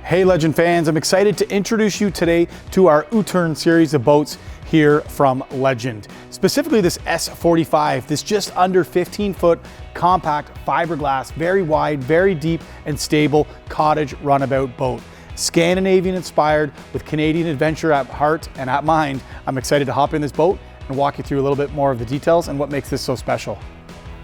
Hey Legend fans, I'm excited to introduce you today to our Uttern series of boats here from Legend. Specifically this S45, this just under 15-foot compact fiberglass, very wide, very deep and stable cottage runabout boat. Scandinavian inspired with Canadian adventure at heart and at mind. I'm excited to hop in this boat and walk you through a little bit more of the details and what makes this so special.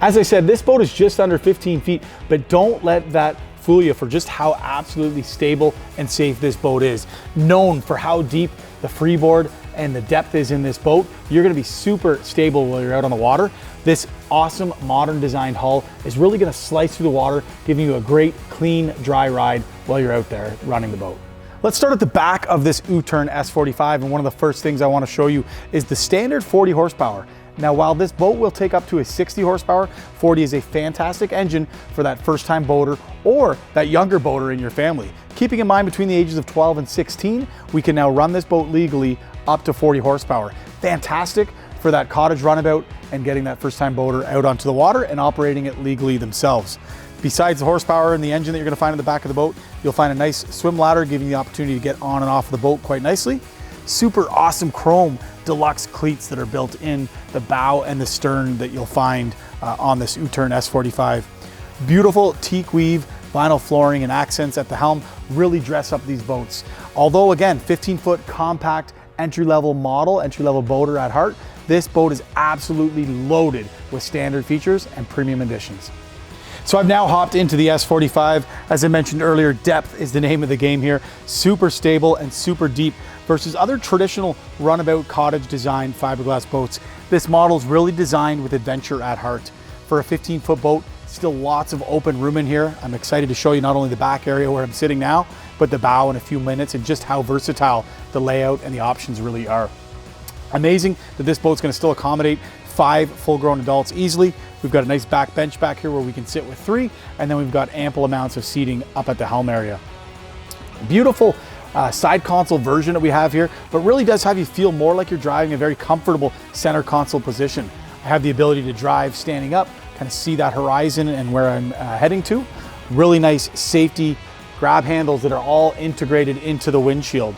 As I said, this boat is just under 15 feet, but don't let that fool you for just how absolutely stable and safe this boat is. Known for how deep the freeboard and the depth is in this boat, you're gonna be super stable while you're out on the water. This awesome modern designed hull is really gonna slice through the water, giving you a great clean, dry ride while you're out there running the boat. Let's start at the back of this Uttern S45, and one of the first things I wanna show you is the standard 40 horsepower. Now, while this boat will take up to a 60 horsepower, 40 is a fantastic engine for that first-time boater or that younger boater in your family. Keeping in mind between the ages of 12 and 16, we can now run this boat legally up to 40 horsepower. Fantastic for that cottage runabout and getting that first-time boater out onto the water and operating it legally themselves. Besides the horsepower and the engine that you're gonna find in the back of the boat, you'll find a nice swim ladder giving you the opportunity to get on and off the boat quite nicely. Super awesome chrome deluxe cleats that are built in the bow and the stern that you'll find on this Uttern S45. Beautiful teak weave, vinyl flooring and accents at the helm really dress up these boats. Although again, 15-foot compact entry-level model, entry-level boater at heart, this boat is absolutely loaded with standard features and premium additions. So I've now hopped into the S45. As I mentioned earlier, depth is the name of the game here. Super stable and super deep versus other traditional runabout cottage designed fiberglass boats. This model is really designed with adventure at heart. For a 15-foot boat, still lots of open room in here. I'm excited to show you not only the back area where I'm sitting now, but the bow in a few minutes and just how versatile the layout and the options really are. Amazing that this boat's gonna still accommodate 5 full-grown adults easily. We've got a nice back bench back here where we can sit with 3, and then we've got ample amounts of seating up at the helm area. Beautiful side console version that we have here, but really does have you feel more like you're driving a very comfortable center console position. I have the ability to drive standing up, kind of see that horizon and where I'm heading to. Really nice safety grab handles that are all integrated into the windshield.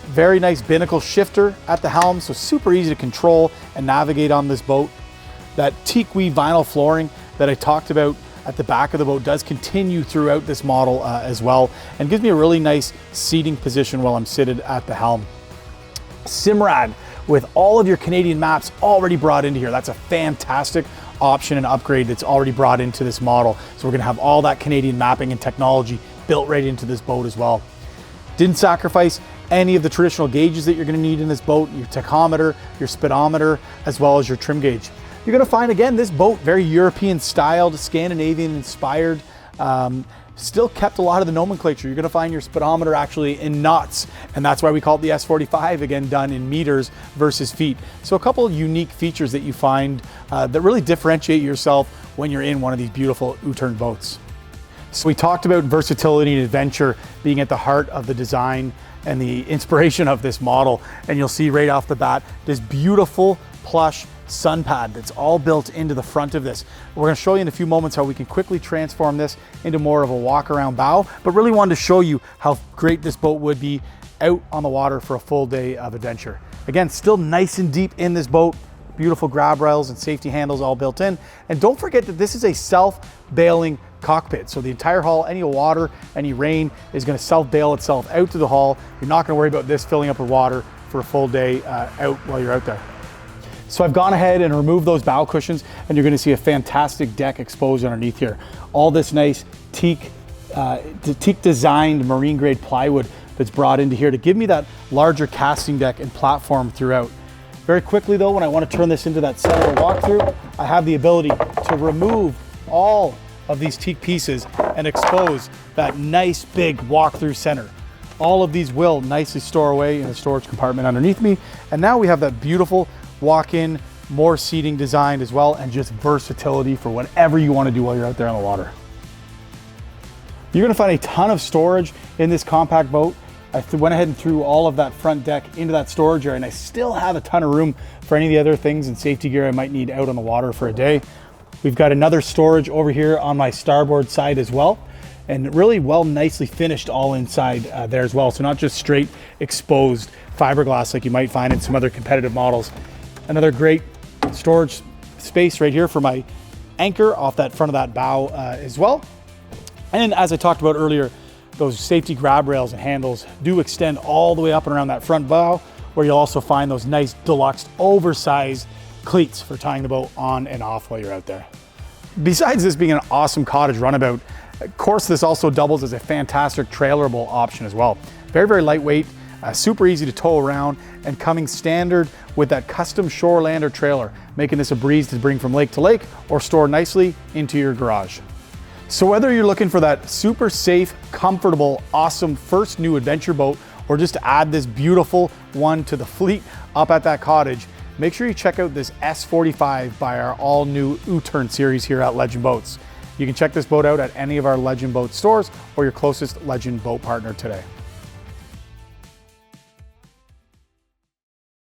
Very nice binnacle shifter at the helm, so super easy to control and navigate on this boat. That teak weave vinyl flooring that I talked about at the back of the boat does continue throughout this model as well, and gives me a really nice seating position while I'm seated at the helm. Simrad with all of your Canadian maps already brought into here. That's a fantastic option and upgrade that's already brought into this model. So we're gonna have all that Canadian mapping and technology built right into this boat as well. Didn't sacrifice any of the traditional gauges that you're gonna need in this boat, your tachometer, your speedometer, as well as your trim gauge. You're gonna find, again, this boat very European styled, Scandinavian inspired, still kept a lot of the nomenclature. You're gonna find your speedometer actually in knots, and that's why we call it the S45, again, done in meters versus feet. So a couple of unique features that you find that really differentiate yourself when you're in one of these beautiful Uttern boats. So we talked about versatility and adventure being at the heart of the design and the inspiration of this model. And you'll see right off the bat, this beautiful plush sun pad that's all built into the front of this. We're gonna show you in a few moments how we can quickly transform this into more of a walk around bow, but really wanted to show you how great this boat would be out on the water for a full day of adventure. Again, still nice and deep in this boat, beautiful grab rails and safety handles all built in. And don't forget that this is a self-bailing cockpit. So the entire hull, any water, any rain is gonna self-bail itself out to the hull. You're not gonna worry about this filling up with water for a full day out while you're out there. So I've gone ahead and removed those bow cushions, and you're gonna see a fantastic deck exposed underneath here. All this nice teak designed marine grade plywood that's brought into here to give me that larger casting deck and platform throughout. Very quickly though, when I want to turn this into that center walkthrough, I have the ability to remove all of these teak pieces and expose that nice big walkthrough center. All of these will nicely store away in a storage compartment underneath me. And now we have that beautiful walk-in, more seating designed as well, and just versatility for whatever you want to do while you're out there on the water. You're going to find a ton of storage in this compact boat. I went ahead and threw all of that front deck into that storage area, and I still have a ton of room for any of the other things and safety gear I might need out on the water for a day. We've got another storage over here on my starboard side as well. and really well nicely finished all inside there as well. So not just straight exposed fiberglass like you might find in some other competitive models. Another great storage space right here for my anchor off that front of that bow as well. And as I talked about earlier, those safety grab rails and handles do extend all the way up and around that front bow, where you'll also find those nice deluxe oversized cleats for tying the boat on and off while you're out there. Besides this being an awesome cottage runabout, of course this also doubles as a fantastic trailerable option as well. Very, very lightweight, super easy to tow around, and coming standard with that custom Shorelander trailer, making this a breeze to bring from lake to lake or store nicely into your garage. So whether you're looking for that super safe, comfortable, awesome first new adventure boat, or just to add this beautiful one to the fleet up at that cottage, make sure you check out this S45 by our all new Uttern series here at Legend Boats. You can check this boat out at any of our Legend Boat stores or your closest Legend Boat partner today.